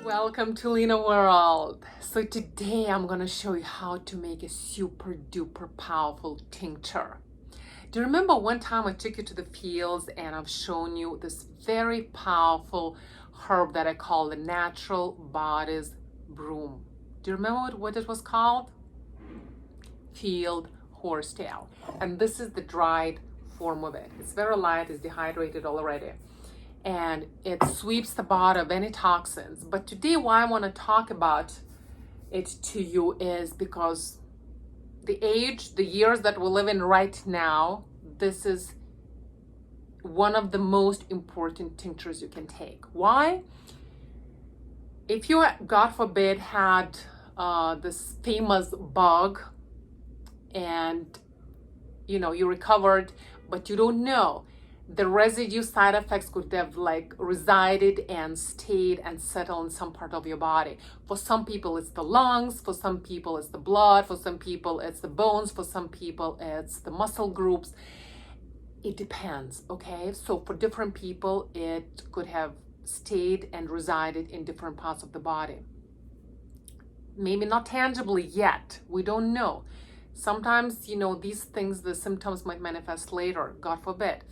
Welcome to Lena World. So today I'm gonna show you how to make a super duper powerful tincture. Do you remember one time I took you to the fields and I've shown you this very powerful herb that I call the natural body's broom? Do you remember what it was called? Field horsetail. And this is the dried form of it. It's very light, it's dehydrated already, and it sweeps the body of any toxins. But today why I want to talk about it to you is because the years that we live in right now, this is one of the most important tinctures you can take. Why? If you, God forbid, had this famous bug and you recovered, but you don't know, the residue side effects could have resided and stayed and settled in some part of your body. For some people it's the lungs, for some people it's the blood, for some people it's the bones, for some people it's the muscle groups. It depends, okay? So for different people it could have stayed and resided in different parts of the body. Maybe not tangibly yet, we don't know. Sometimes, these things, the symptoms might manifest later, God forbid.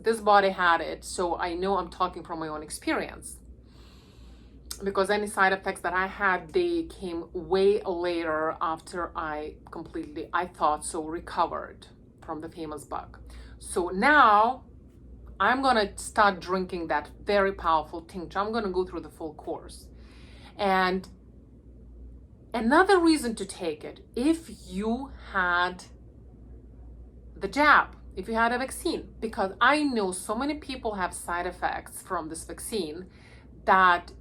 This body had it, so I know I'm talking from my own experience. Because any side effects that I had, they came way later after I thought so, recovered from the famous bug. So now I'm gonna start drinking that very powerful tincture. I'm gonna go through the full course. And another reason to take it, if you had the jab, if you had a vaccine, because I know so many people have side effects from this vaccine that,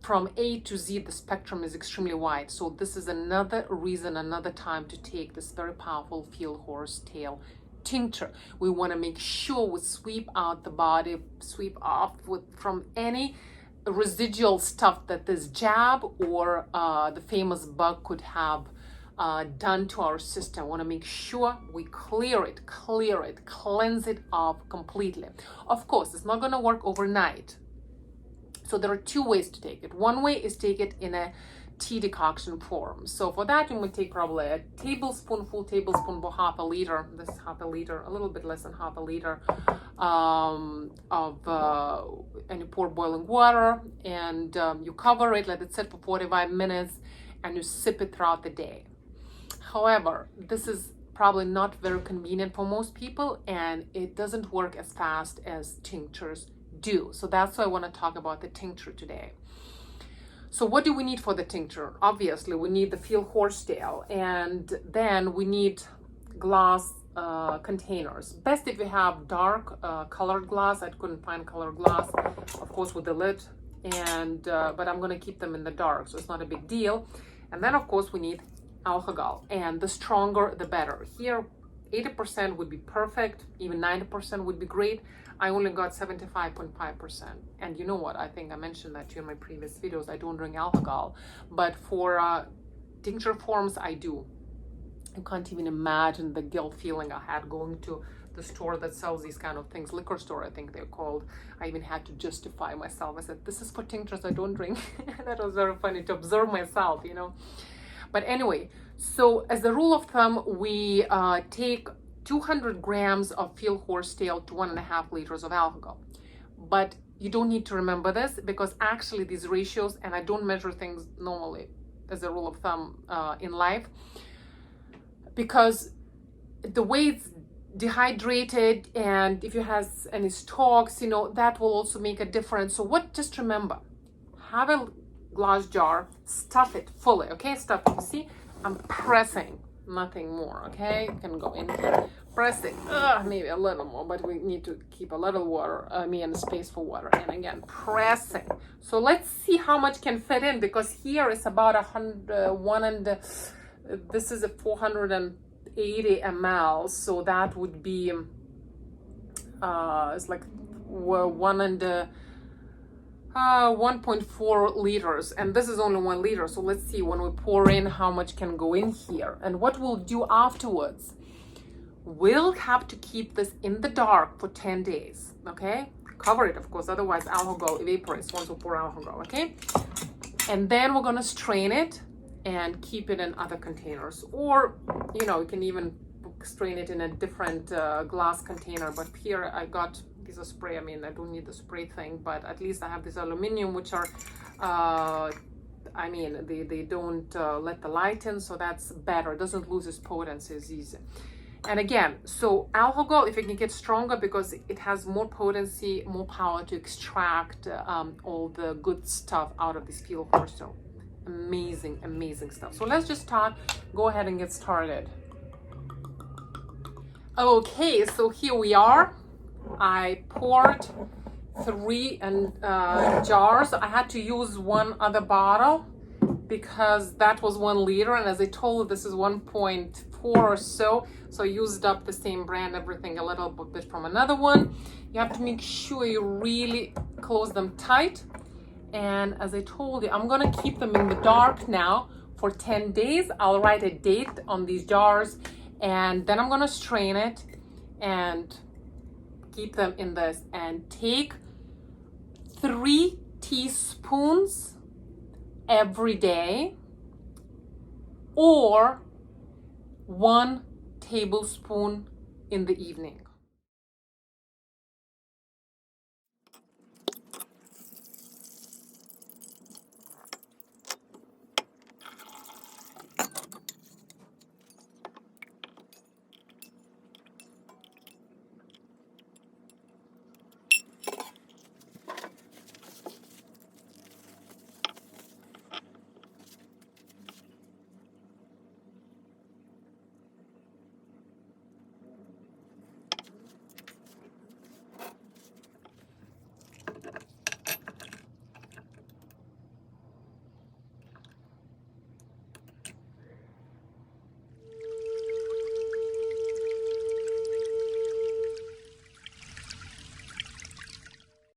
from A to Z, the spectrum is extremely wide. So this is another reason, another time to take this very powerful field horsetail tincture. We want to make sure we sweep out the body, sweep off from any residual stuff that this jab or the famous bug could have done to our system. I want to make sure we clear it, cleanse it off completely. Of course, it's not going to work overnight. So there are two ways to take it. One way is take it in a tea decoction form. So for that, you would take probably a full tablespoon, about half a liter. This is half a liter, a little bit less than half a liter and you pour boiling water and you cover it, let it sit for 45 minutes, and you sip it throughout the day. However, this is probably not very convenient for most people, and it doesn't work as fast as tinctures do. So that's why I want to talk about the tincture today. So what do we need for the tincture? Obviously, we need the field horsetail, and then we need glass containers. Best if you have dark colored glass. I couldn't find colored glass, of course, with the lid, and but I'm going to keep them in the dark, so it's not a big deal. And then, of course, we need alcohol, and the stronger the better. Here 80% would be perfect, even 90% would be great. I only got 75.5%. And you know what, I think I mentioned that to you in my previous videos, I don't drink alcohol, but for tincture forms I do. You can't even imagine the guilt feeling I had going to the store that sells these kind of things, liquor store I think they're called. I even had to justify myself. I said, this is for tinctures, I don't drink. That was very funny to observe myself, But anyway, so as a rule of thumb, we take 200 grams of field horsetail to 1.5 liters of alcohol. But you don't need to remember this, because actually these ratios, and I don't measure things normally as a rule of thumb in life, because the way it's dehydrated, and if it has any stalks, that will also make a difference. So just remember, have a glass jar, stuff it fully, okay? Stuff it. You see, I'm pressing, nothing more, okay? You can go in here, press it, maybe a little more, but we need to keep a little water, space for water, and again, pressing. So let's see how much can fit in, because here is about 100, this is a 480 ml, so that would be, it's like 1.4 liters, and this is only 1 liter. So let's see when we pour in how much can go in here. And what we'll do afterwards, we'll have to keep this in the dark for 10 days, okay? cover it, of course, otherwise alcohol evaporates once we pour alcohol, okay? And then we're gonna strain it and keep it in other containers, or you know, you can even strain it in a different glass container. But here I got this spray. I mean, I don't need the spray thing, but at least I have this aluminum, which are I mean, they don't let the light in, so that's better. It doesn't lose its potency as easy. And again, so alcohol, if it can get stronger, because it has more potency, more power to extract all the good stuff out of this peel horsetail. Amazing, amazing stuff. So let's just go ahead and get started. Okay, so here we are. I poured 3 jars. I had to use one other bottle because that was 1 liter, and as I told you, this is 1.4 or so. So I used up the same brand, everything a little bit from another one. You have to make sure you really close them tight. And as I told you, I'm gonna keep them in the dark now for 10 days. I'll write a date on these jars, and then I'm gonna strain it and keep them in this, and take 3 teaspoons every day, or 1 tablespoon in the evening.